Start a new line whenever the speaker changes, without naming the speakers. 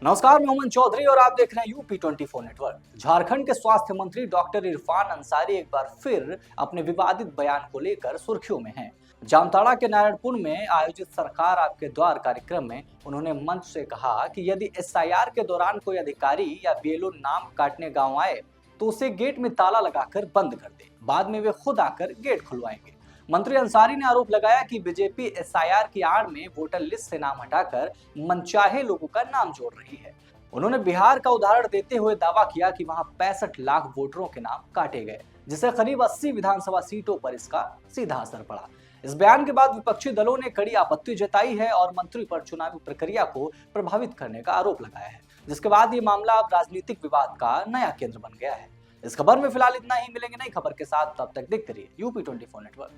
नमस्कार, मैं मोहम्मद चौधरी और आप देख रहे हैं यूपी 24 नेटवर्क। झारखंड के स्वास्थ्य मंत्री डॉक्टर इरफान अंसारी एक बार फिर अपने विवादित बयान को लेकर सुर्खियों में हैं। जामताड़ा के नारायणपुर में आयोजित सरकार आपके द्वार कार्यक्रम में उन्होंने मंच से कहा कि यदि एसआईआर के दौरान कोई अधिकारी या बीएलओ नाम काटने गांव आए तो उसे गेट में ताला लगाकर बंद कर दे, बाद में वे खुद आकर गेट खुलवाएंगे। मंत्री अंसारी ने आरोप लगाया कि बीजेपी एसआईआर की आड़ में वोटर लिस्ट से नाम हटाकर मनचाहे लोगों का नाम जोड़ रही है। उन्होंने बिहार का उदाहरण देते हुए दावा किया कि वहां 65 लाख वोटरों के नाम काटे गए, जिससे करीब 80 विधानसभा सीटों पर इसका सीधा असर पड़ा। इस बयान के बाद विपक्षी दलों ने कड़ी आपत्ति जताई है और मंत्री पर चुनावी प्रक्रिया को प्रभावित करने का आरोप लगाया है, जिसके बाद ये मामला अब राजनीतिक विवाद का नया केंद्र बन गया है। इस खबर में फिलहाल इतना ही। मिलेंगे नई खबर के साथ, तब तक देखते रहिए यूपी 24 नेटवर्क।